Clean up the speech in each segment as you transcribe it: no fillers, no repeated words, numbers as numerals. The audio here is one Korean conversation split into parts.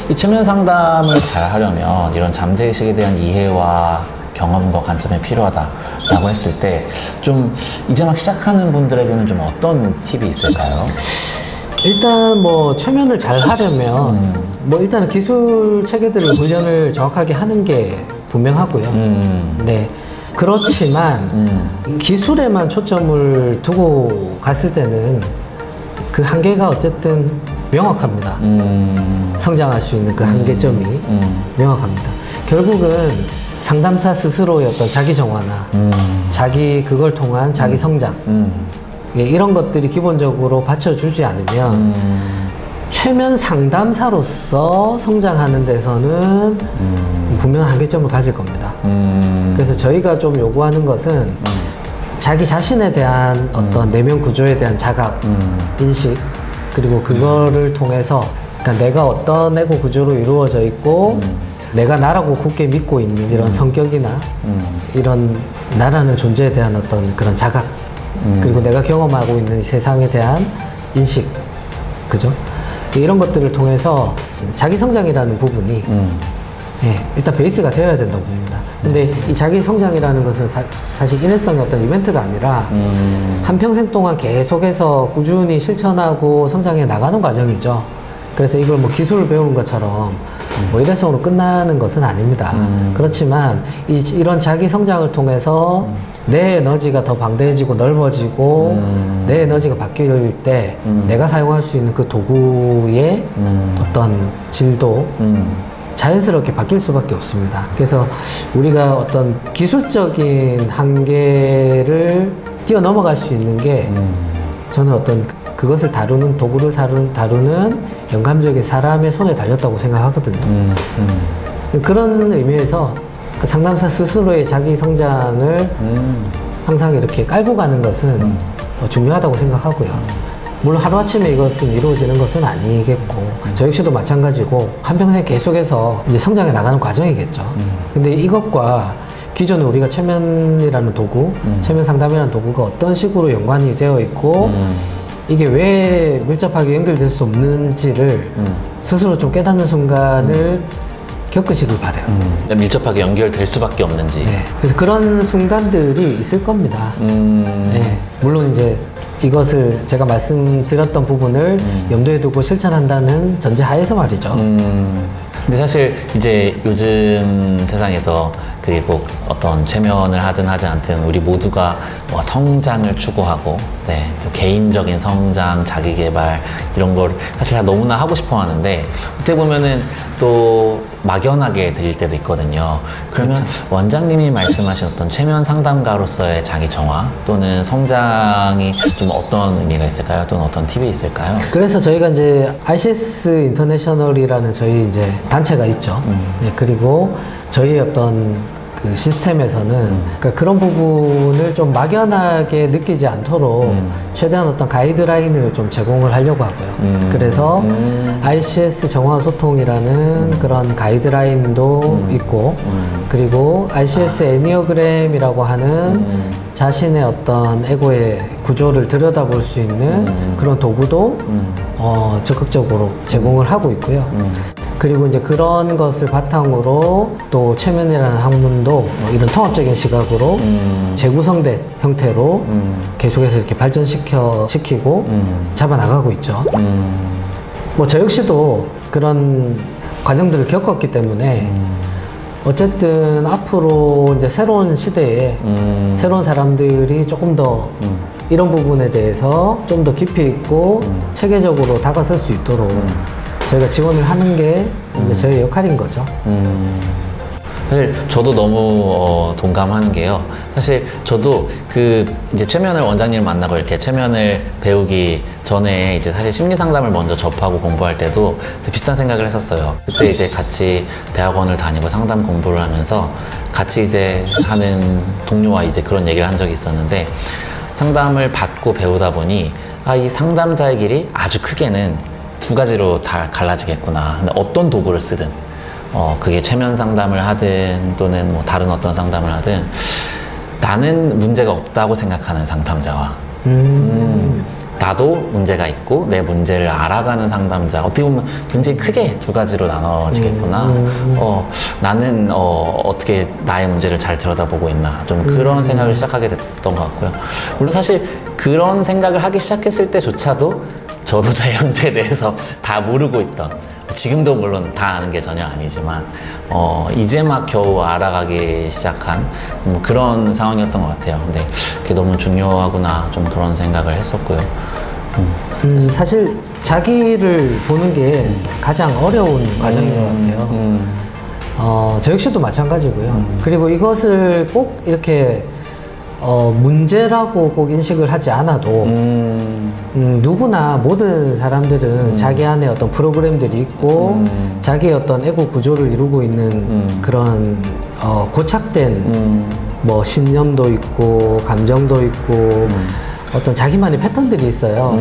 이 최면 상담을 잘 하려면 이런 잠재의식에 대한 이해와 경험과 관점이 필요하다라고 했을 때 좀 이제 막 시작하는 분들에게는 좀 어떤 팁이 있을까요? 일단 뭐 최면을 잘 하려면 뭐 일단은 기술 체계들을 훈련을 정확하게 하는 게 분명하고요. 네. 그렇지만 기술에만 초점을 두고 갔을 때는 그 한계가 어쨌든 명확합니다. 성장할 수 있는 그 한계점이 명확합니다. 결국은 상담사 스스로의 어떤 자기 정화나 자기 그걸 통한 자기 성장 예, 이런 것들이 기본적으로 받쳐주지 않으면 최면 상담사로서 성장하는 데서는 분명한 한계점을 가질 겁니다. 그래서 저희가 좀 요구하는 것은 자기 자신에 대한 어떤 내면 구조에 대한 자각, 인식, 그리고 그거를 통해서 그러니까 내가 어떤 에고 구조로 이루어져 있고 내가 나라고 굳게 믿고 있는 이런 성격이나 이런 나라는 존재에 대한 어떤 그런 자각 그리고 내가 경험하고 있는 세상에 대한 인식, 그죠? 이런 것들을 통해서 자기 성장이라는 부분이 예, 일단 베이스가 되어야 된다고 봅니다. 근데 이 자기 성장이라는 것은 사실 일회성의 어떤 이벤트가 아니라 한평생 동안 계속해서 꾸준히 실천하고 성장해 나가는 과정이죠. 그래서 이걸 뭐 기술을 배우는 것처럼 뭐 일회성으로 끝나는 것은 아닙니다. 그렇지만 이런 자기 성장을 통해서 내 에너지가 더 방대해지고 넓어지고 내 에너지가 바뀔 때 내가 사용할 수 있는 그 도구의 어떤 질도 자연스럽게 바뀔 수밖에 없습니다. 그래서 우리가 어떤 기술적인 한계를 뛰어넘어갈 수 있는 게 저는 어떤 그것을 다루는 도구를 다루는 영감적인 사람의 손에 달렸다고 생각하거든요. 그런 의미에서 그 상담사 스스로의 자기 성장을 항상 이렇게 깔고 가는 것은 중요하다고 생각하고요. 물론 하루아침에 이것은 이루어지는 것은 아니겠고 저 역시도 마찬가지고 한평생 계속해서 이제 성장해 나가는 과정이겠죠. 근데 이것과 기존에 우리가 최면이라는 도구, 최면 상담이라는 도구가 어떤 식으로 연관이 되어 있고 이게 왜 밀접하게 연결될 수 없는지를 스스로 좀 깨닫는 순간을 겪으시길 바래요. 밀접하게 연결될 수밖에 없는지. 네. 그래서 그런 순간들이 있을 겁니다. 네. 물론 이제 이것을 제가 말씀드렸던 부분을 염두에 두고 실천한다는 전제 하에서 말이죠. 근데 사실 이제 요즘 세상에서 그게 꼭 어떤 최면을 하든 하지 않든 우리 모두가 뭐 성장을 추구하고 또 개인적인 성장, 자기개발 이런 걸 사실 다 너무나 하고 싶어 하는데 어떻게 보면은 또 막연하게 들릴 때도 있거든요. 그러면 그렇죠. 원장님이 말씀하신 어떤 최면 상담가로서의 자기 정화 또는 성장이 좀 어떤 의미가 있을까요? 또는 어떤 팁이 있을까요? 그래서 저희가 이제 RCS 인터내셔널이라는 저희 이제 단체가 있죠. 네, 그리고 저희 어떤 그 시스템에서는 그러니까 그런 부분을 좀 막연하게 느끼지 않도록 최대한 어떤 가이드라인을 좀 제공을 하려고 하고요. 그래서 RCS 정화 소통이라는 그런 가이드라인도 있고 그리고 RCS 애니어그램이라고 하는 자신의 어떤 에고의 구조를 들여다볼 수 있는 그런 도구도 적극적으로 제공을 하고 있고요. 그리고 이제 그런 것을 바탕으로 또 최면이라는 학문도 이런 통합적인 시각으로 재구성된 형태로 계속해서 이렇게 발전시키고 잡아나가고 있죠. 뭐 저 역시도 그런 과정들을 겪었기 때문에 어쨌든 앞으로 이제 새로운 시대에 새로운 사람들이 조금 더 이런 부분에 대해서 좀 더 깊이 있고 체계적으로 다가설 수 있도록 저희가 지원을 하는 게 이제 저희 역할인 거죠. 사실 저도 너무 동감하는 게요. 사실 저도 그 이제 최면을 원장님을 만나고 이렇게 최면을 배우기 전에 이제 사실 심리 상담을 먼저 접하고 공부할 때도 비슷한 생각을 했었어요. 그때 이제 같이 대학원을 다니고 상담 공부를 하면서 같이 이제 하는 동료와 이제 그런 얘기를 한 적이 있었는데 상담을 받고 배우다 보니 이 상담자의 길이 아주 크게는 두 가지로 다 갈라지겠구나. 근데 어떤 도구를 쓰든 그게 최면 상담을 하든 또는 뭐 다른 어떤 상담을 하든 나는 문제가 없다고 생각하는 상담자와 나도 문제가 있고 내 문제를 알아가는 상담자, 어떻게 보면 굉장히 크게 두 가지로 나눠지겠구나. 나는 어떻게 나의 문제를 잘 들여다보고 있나, 좀 그런 생각을 시작하게 됐던 것 같고요. 물론 사실 그런 생각을 하기 시작했을 때조차도 저도 저의 문제에 대해서 다 모르고 있던, 지금도 물론 다 아는 게 전혀 아니지만 이제 막 겨우 알아가기 시작한 뭐 그런 상황이었던 것 같아요. 근데 그게 너무 중요하구나, 좀 그런 생각을 했었고요. 사실 자기를 보는 게 가장 어려운 과정인 것 같아요. 저 역시도 마찬가지고요. 그리고 이것을 꼭 이렇게 문제라고 꼭 인식을 하지 않아도 누구나 모든 사람들은 자기 안에 어떤 프로그램들이 있고 자기의 어떤 에고 구조를 이루고 있는 그런 고착된 뭐 신념도 있고 감정도 있고 어떤 자기만의 패턴들이 있어요.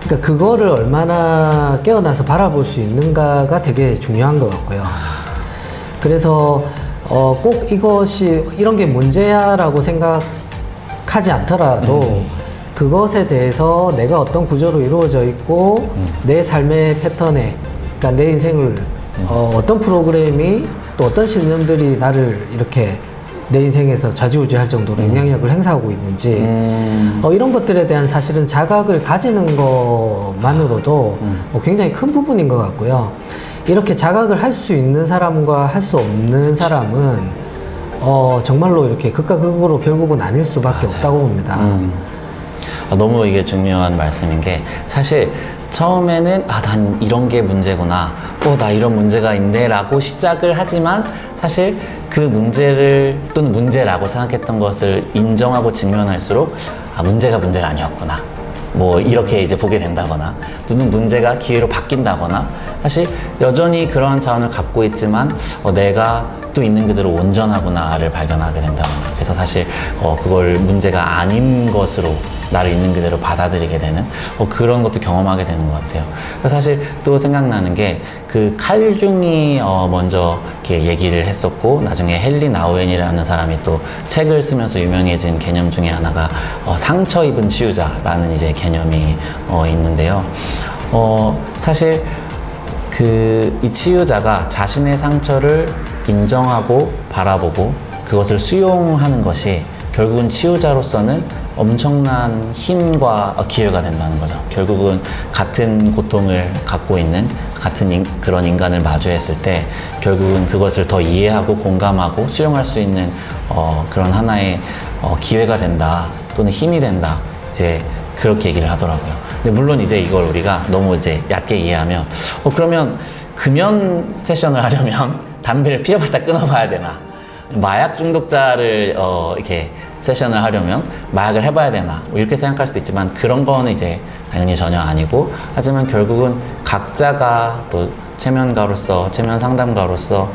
그러니까 그거를 얼마나 깨어나서 바라볼 수 있는가가 되게 중요한 것 같고요. 그래서 꼭 이것이 이런 게 문제야라고 생각하지 않더라도 그것에 대해서 내가 어떤 구조로 이루어져 있고 내 삶의 패턴에, 그러니까 내 인생을 어떤 프로그램이 또 어떤 신념들이 나를 이렇게 내 인생에서 좌지우지할 정도로 영향력을 행사하고 있는지 이런 것들에 대한 사실은 자각을 가지는 것만으로도 굉장히 큰 부분인 것 같고요. 이렇게 자각을 할 수 있는 사람과 할 수 없는 사람은 정말로 이렇게 극과 극으로 결국은 나뉠 수밖에 없다고 봅니다. 너무 이게 중요한 말씀인 게, 사실 처음에는 난 이런 게 문제구나, 나 이런 문제가 있네 라고 시작을 하지만, 사실 그 문제를 또는 문제라고 생각했던 것을 인정하고 직면할수록 문제가 아니었구나, 뭐 이렇게 이제 보게 된다거나, 또는 문제가 기회로 바뀐다거나, 사실 여전히 그러한 자원을 갖고 있지만 내가 또 있는 그대로 온전하구나를 발견하게 된다거나, 그래서 사실 그걸 문제가 아닌 것으로 나를 있는 그대로 받아들이게 되는 그런 것도 경험하게 되는 것 같아요. 그래서 사실 또 생각나는 게, 그 칼 융이 먼저 이렇게 얘기를 했었고, 나중에 헨리 나우엔이라는 사람이 또 책을 쓰면서 유명해진 개념 중에 하나가 상처 입은 치유자라는 이제 개념이 있는데요. 사실 이 치유자가 자신의 상처를 인정하고 바라보고 그것을 수용하는 것이 결국은 치유자로서는 엄청난 힘과 기회가 된다는 거죠. 결국은 같은 고통을 갖고 있는 그런 인간을 마주했을 때 결국은 그것을 더 이해하고 공감하고 수용할 수 있는 그런 하나의 기회가 된다, 또는 힘이 된다, 이제 그렇게 얘기를 하더라고요. 근데 물론 이제 이걸 우리가 너무 이제 얕게 이해하면 그러면 금연 세션을 하려면 담배를 피워봤다 끊어봐야 되나? 마약 중독자를 이렇게 세션을 하려면 마약을 해봐야 되나, 뭐 이렇게 생각할 수도 있지만, 그런 거는 이제 당연히 전혀 아니고, 하지만 결국은 각자가 또 최면가로서, 최면 상담가로서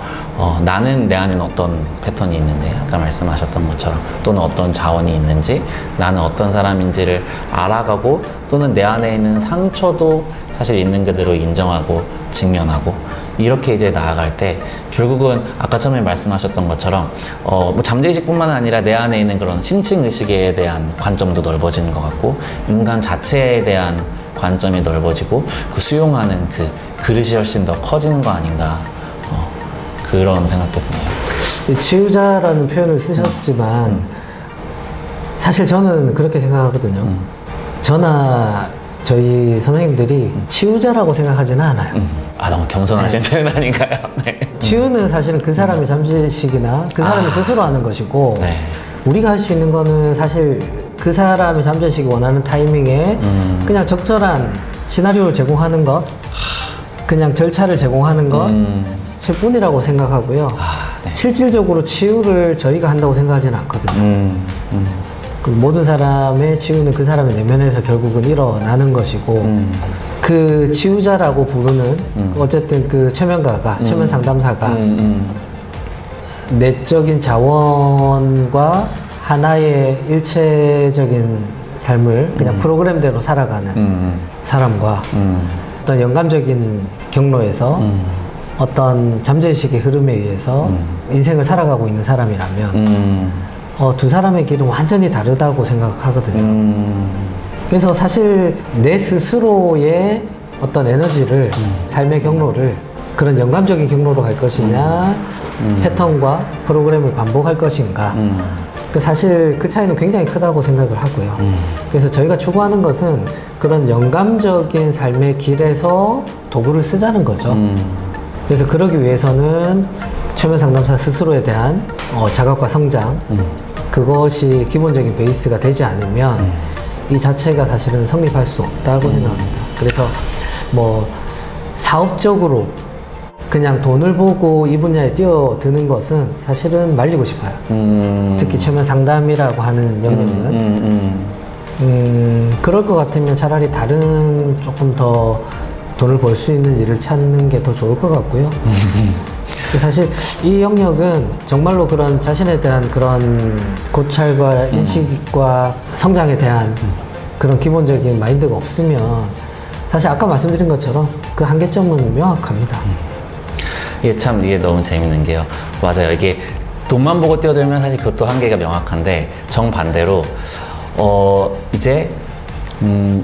나는 내 안에는 어떤 패턴이 있는지, 아까 말씀하셨던 것처럼, 또는 어떤 자원이 있는지, 나는 어떤 사람인지를 알아가고, 또는 내 안에 있는 상처도 사실 있는 그대로 인정하고 직면하고, 이렇게 이제 나아갈 때 결국은 아까 처음에 말씀하셨던 것처럼 뭐 잠재의식뿐만 아니라 내 안에 있는 그런 심층의식에 대한 관점도 넓어지는 것 같고, 인간 자체에 대한 관점이 넓어지고, 그 수용하는 그 그릇이 훨씬 더 커지는 거 아닌가, 그런 생각도 드네요. 치유자라는 표현을 쓰셨지만 사실 저는 그렇게 생각하거든요. 저나 저희 선생님들이 치유자라고 생각하지는 않아요. 너무 겸손하신 표현 아닌가요? 네. 치유는 사실은 그 사람의 잠재의식이나 그 사람이 스스로 하는 것이고, 네. 우리가 할 수 있는 거는 사실 그 사람의 잠재의식이 원하는 타이밍에 그냥 적절한 시나리오를 제공하는 것, 그냥 절차를 제공하는 것일 뿐이라고 생각하고요. 네. 실질적으로 치유를 저희가 한다고 생각하지는 않거든요. 그 모든 사람의 치유는 그 사람의 내면에서 결국은 일어나는 것이고, 그 치유자라고 부르는 어쨌든 그 최면가가, 최면 상담사가 내적인 자원과 하나의 일체적인 삶을 그냥 프로그램대로 살아가는 사람과 어떤 영감적인 경로에서 어떤 잠재의식의 흐름에 의해서 인생을 살아가고 있는 사람이라면 두 사람의 길은 완전히 다르다고 생각하거든요. 그래서 사실 내 스스로의 어떤 에너지를 삶의 경로를 그런 영감적인 경로로 갈 것이냐 패턴과 프로그램을 반복할 것인가 사실 그 차이는 굉장히 크다고 생각을 하고요. 그래서 저희가 추구하는 것은 그런 영감적인 삶의 길에서 도구를 쓰자는 거죠. 그래서 그러기 위해서는 최면 상담사 스스로에 대한 자각과 성장 그것이 기본적인 베이스가 되지 않으면 이 자체가 사실은 성립할 수 없다고 생각합니다. 그래서 뭐 사업적으로 그냥 돈을 보고 이 분야에 뛰어드는 것은 사실은 말리고 싶어요. 특히 최면 상담이라고 하는 영역은 그럴 것 같으면 차라리 다른 조금 더 돈을 벌 수 있는 일을 찾는 게 더 좋을 것 같고요. 사실 이 영역은 정말로 그런 자신에 대한 그런 고찰과 인식과 성장에 대한 그런 기본적인 마인드가 없으면 사실 아까 말씀드린 것처럼 그 한계점은 명확합니다. 이게 너무 재밌는 게요. 맞아요. 이게 돈만 보고 뛰어들면 사실 그것도 한계가 명확한데 정반대로 이제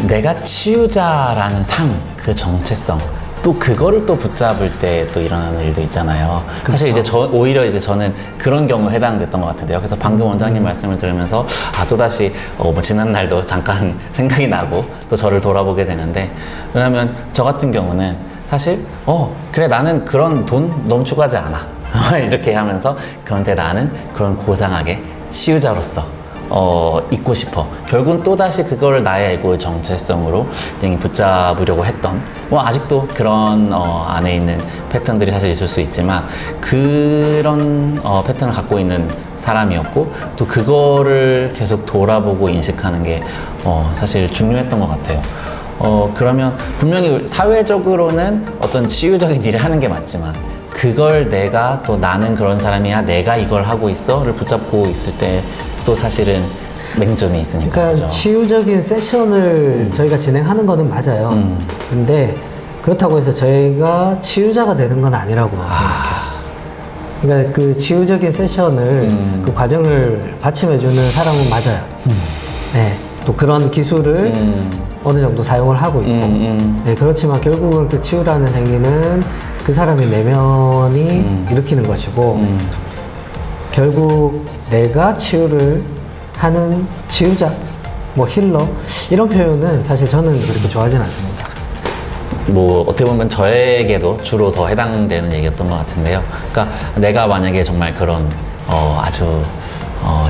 내가 치유자라는 그 정체성 또 그거를 또 붙잡을 때 또 일어나는 일도 있잖아요. 그렇죠. 사실 이제 오히려 이제 저는 그런 경우에 해당됐던 것 같은데요. 그래서 방금 원장님 말씀을 들으면서 또다시 뭐 지난 날도 잠깐 생각이 나고 또 저를 돌아보게 되는데 왜냐하면 저 같은 경우는 사실 그래 나는 그런 돈 너무 추구하지 않아 이렇게 하면서 그런데 나는 그런 고상하게 치유자로서 있고 싶어. 결국은 또다시 그거를 나의 에고의 정체성으로 굉장히 붙잡으려고 했던, 아직도 그런, 안에 있는 패턴들이 사실 있을 수 있지만, 그런, 패턴을 갖고 있는 사람이었고, 또 그거를 계속 돌아보고 인식하는 게, 사실 중요했던 것 같아요. 그러면 분명히 사회적으로는 어떤 치유적인 일을 하는 게 맞지만, 그걸 내가 또 나는 그런 사람이야, 내가 이걸 하고 있어를 붙잡고 있을 때 또 사실은 맹점이 있으니까. 그러니까 그죠? 치유적인 세션을 저희가 진행하는 거는 맞아요. 근데 그렇다고 해서 저희가 치유자가 되는 건 아니라고 생각해요. 그러니까 그 치유적인 세션을 그 과정을 받침해주는 사람은 맞아요. 네, 또 그런 기술을 어느 정도 사용을 하고 있고 네, 그렇지만 결국은 그 치유라는 행위는 그 사람의 내면이 일으키는 것이고 결국 내가 치유를 하는 치유자, 뭐 힐러 이런 표현은 사실 저는 그렇게 좋아하진 않습니다. 뭐 어떻게 보면 저에게도 주로 더 해당되는 얘기였던 것 같은데요. 그러니까 내가 만약에 정말 그런 아주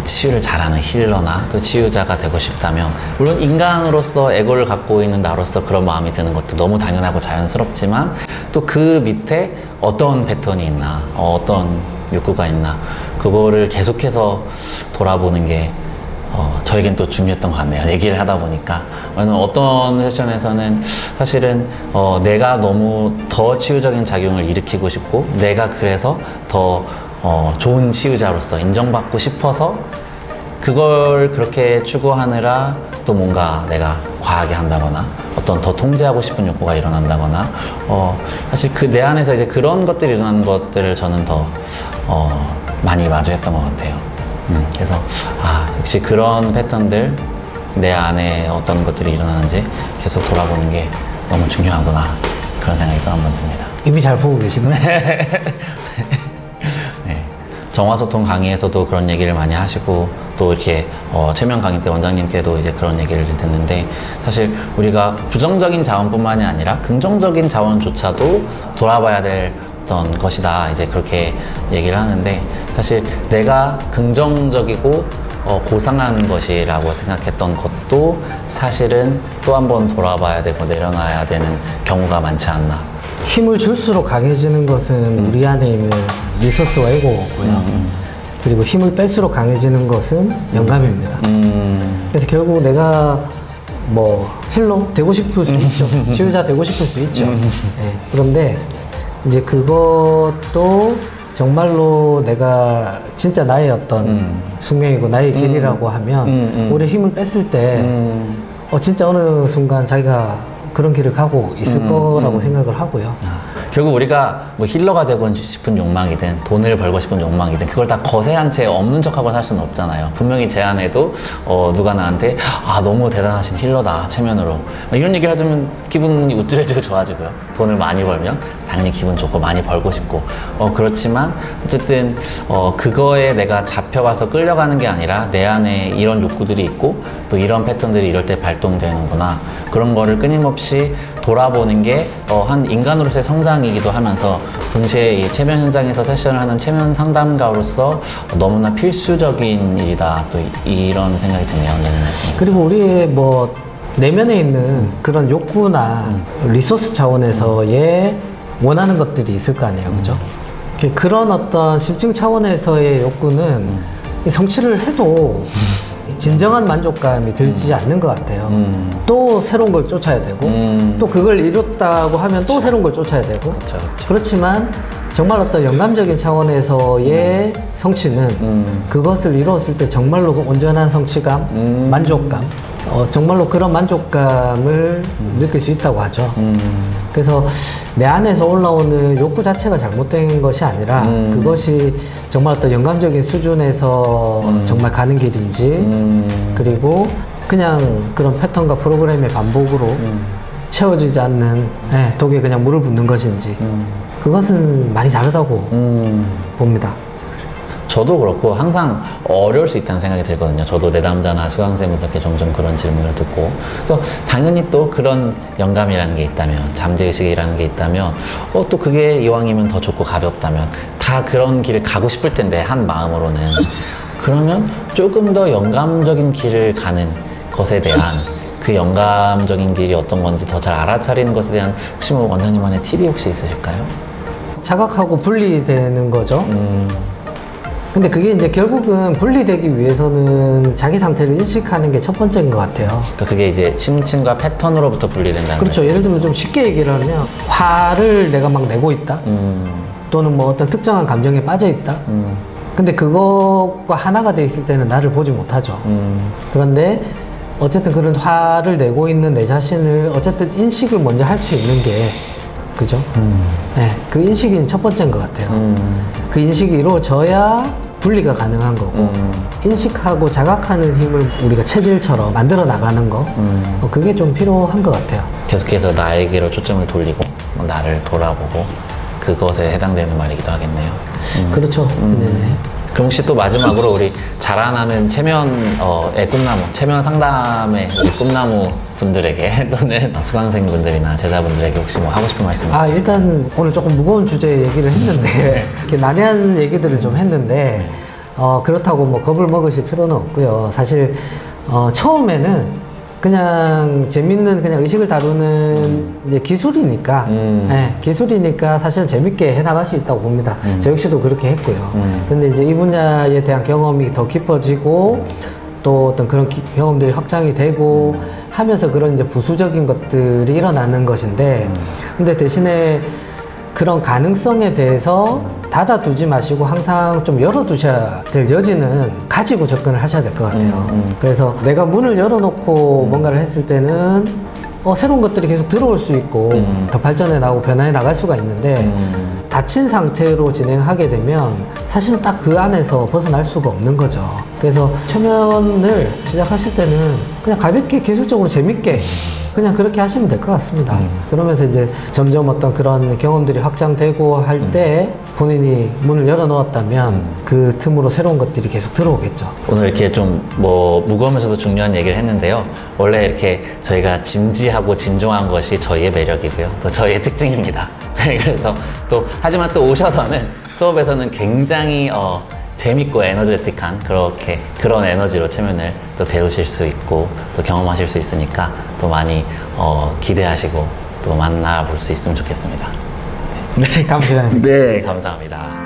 치유를 잘하는 힐러나 또 치유자가 되고 싶다면 물론 인간으로서 에고를 갖고 있는 나로서 그런 마음이 드는 것도 너무 당연하고 자연스럽지만 또 그 밑에 어떤 패턴이 있나 어떤 욕구가 있나 그거를 계속해서 돌아보는 게 저에겐 또 중요했던 것 같네요. 얘기를 하다 보니까. 왜냐면 어떤 세션에서는 사실은 내가 너무 더 치유적인 작용을 일으키고 싶고 내가 그래서 더 좋은 치유자로서 인정받고 싶어서 그걸 그렇게 추구하느라 또 뭔가 내가 과하게 한다거나 어떤 더 통제하고 싶은 욕구가 일어난다거나 사실 그 내 안에서 이제 그런 것들이 일어나는 것들을 저는 더 많이 마주했던 것 같아요. 그래서 역시 그런 패턴들 내 안에 어떤 것들이 일어나는지 계속 돌아보는 게 너무 중요하구나 그런 생각이 또 한 번 듭니다. 이미 잘 보고 계시네. 네. 정화소통 강의에서도 그런 얘기를 많이 하시고 또 이렇게 최면 강의 때 원장님께도 이제 그런 얘기를 듣는데 사실 우리가 부정적인 자원뿐만이 아니라 긍정적인 자원조차도 돌아봐야 될 어떤 것이다 이제 그렇게 얘기를 하는데 사실 내가 긍정적이고 고상한 것이라고 생각했던 것도 사실은 또 한 번 돌아봐야 되고 내려놔야 되는 경우가 많지 않나. 힘을 줄수록 강해지는 것은 우리 안에 있는 리소스와 에고고요. 그리고 힘을 뺄수록 강해지는 것은 영감입니다. 그래서 결국 내가 뭐 힐러 되고 싶을 수 있죠. 치유자 되고 싶을 수 있죠. 네. 그런데 이제 그것도 정말로 내가 진짜 나의 어떤 숙명이고 나의 길이라고 하면 오히려 힘을 뺐을 때 진짜 어느 순간 자기가 그런 길을 가고 있을 거라고 생각을 하고요. 결국 우리가 뭐 힐러가 되고 싶은 욕망이든 돈을 벌고 싶은 욕망이든 그걸 다 거세한 채 없는 척하고 살 수는 없잖아요. 분명히 제 안에도 누가 나한테 너무 대단하신 힐러다 체면으로 이런 얘기를 해주면 기분이 우쭐해지고 좋아지고요. 돈을 많이 벌면 당연히 기분 좋고 많이 벌고 싶고 그렇지만 어쨌든 그거에 내가 잡혀가서 끌려가는 게 아니라 내 안에 이런 욕구들이 있고 또 이런 패턴들이 이럴 때 발동되는구나 그런 거를 끊임없이 돌아보는 게 한 인간으로서의 성장이기도 하면서 동시에 이 체면 현장에서 세션을 하는 체면 상담가로서 너무나 필수적인 일이다 또 이런 생각이 드네요. 그리고 우리의 뭐 내면에 있는 그런 욕구나 리소스 차원에서의 원하는 것들이 있을 거 아니에요, 그죠? 그런 어떤 심층 차원에서의 욕구는 성취를 해도 진정한 만족감이 들지 않는 것 같아요. 또 새로운 걸 쫓아야 되고, 또 그걸 이뤘다고 하면 또 새로운 걸 쫓아야 되고. 그렇죠. 그렇지만 정말 어떤 영감적인 차원에서의 성취는 그것을 이루었을 때 정말로 온전한 성취감, 만족감, 정말로 그런 만족감을 느낄 수 있다고 하죠. 그래서 내 안에서 올라오는 욕구 자체가 잘못된 것이 아니라 그것이 정말 어떤 영감적인 수준에서 정말 가는 길인지 그리고 그냥 그런 패턴과 프로그램의 반복으로 채워지지 않는 독에 그냥 물을 붓는 것인지 그것은 많이 다르다고 봅니다. 저도 그렇고 항상 어려울 수 있다는 생각이 들거든요. 저도 내담자나 수강생분들께 종종 그런 질문을 듣고 그래서 당연히 또 그런 영감이라는 게 있다면 잠재의식이라는 게 있다면 또 그게 이왕이면 더 좋고 가볍다면 다 그런 길을 가고 싶을 텐데 한 마음으로는 그러면 조금 더 영감적인 길을 가는 것에 대한 그 영감적인 길이 어떤 건지 더 잘 알아차리는 것에 대한 혹시 뭐 원장님만의 팁이 혹시 있으실까요? 자각하고 분리되는 거죠. 근데 그게 이제 결국은 분리되기 위해서는 자기 상태를 인식하는 게 첫 번째인 것 같아요. 그러니까 그게 이제 심층과 패턴으로부터 분리된다는 그렇죠. 말씀. 예를 들면 좀 쉽게 얘기를 하면 화를 내가 막 내고 있다. 또는 뭐 어떤 특정한 감정에 빠져 있다. 근데 그것과 하나가 돼 있을 때는 나를 보지 못하죠. 그런데 어쨌든 그런 화를 내고 있는 내 자신을 어쨌든 인식을 먼저 할 수 있는 게 그죠? 네, 그 인식이 첫 번째인 것 같아요. 그 인식이 이루어져야 분리가 가능한 거고 인식하고 자각하는 힘을 우리가 체질처럼 만들어 나가는 거 그게 좀 필요한 것 같아요. 계속해서 나에게로 초점을 돌리고 나를 돌아보고 그것에 해당되는 말이기도 하겠네요. 그렇죠. 네네. 그럼 혹시 또 마지막으로 우리 자라나는 체면의 꿈나무, 체면 상담의 우리 꿈나무 분들에게 또는 수강생분들이나 제자분들에게 혹시 뭐 하고 싶은 말씀 있으세요? 일단 오늘 조금 무거운 주제 얘기를 했는데 이렇게 난해한 얘기들을 좀 했는데 그렇다고 뭐 겁을 먹으실 필요는 없고요. 사실 처음에는 그냥 재밌는 그냥 의식을 다루는 이제 기술이니까 기술이니까 사실은 재밌게 해나갈 수 있다고 봅니다. 저 역시도 그렇게 했고요. 근데 이제 이 분야에 대한 경험이 더 깊어지고 또 어떤 그런 경험들이 확장이 되고 하면서 그런 이제 부수적인 것들이 일어나는 것인데 근데 대신에 그런 가능성에 대해서 닫아두지 마시고 항상 좀 열어두셔야 될 여지는 가지고 접근을 하셔야 될 것 같아요. 그래서 내가 문을 열어놓고 뭔가를 했을 때는 새로운 것들이 계속 들어올 수 있고 더 발전해 나가고 변화해 나갈 수가 있는데 닫힌 상태로 진행하게 되면 사실은 딱 그 안에서 벗어날 수가 없는 거죠. 그래서 초면을 시작하실 때는 그냥 가볍게 계속적으로 재밌게 그냥 그렇게 하시면 될 것 같습니다. 그러면서 이제 점점 어떤 그런 경험들이 확장되고 할 때 본인이 문을 열어 놓았다면 그 틈으로 새로운 것들이 계속 들어오겠죠. 오늘 이렇게 좀 뭐 무거우면서도 중요한 얘기를 했는데요. 원래 이렇게 저희가 진지하고 진중한 것이 저희의 매력이고요. 또 저희의 특징입니다. 그래서 또 하지만 또 오셔서는 수업에서는 굉장히 재밌고 에너제틱한 그런 에너지로 체면을 또 배우실 수 있고 또 경험하실 수 있으니까 또 많이 기대하시고 또 만나볼 수 있으면 좋겠습니다. 네, 다음 시간에 네, 감사합니다.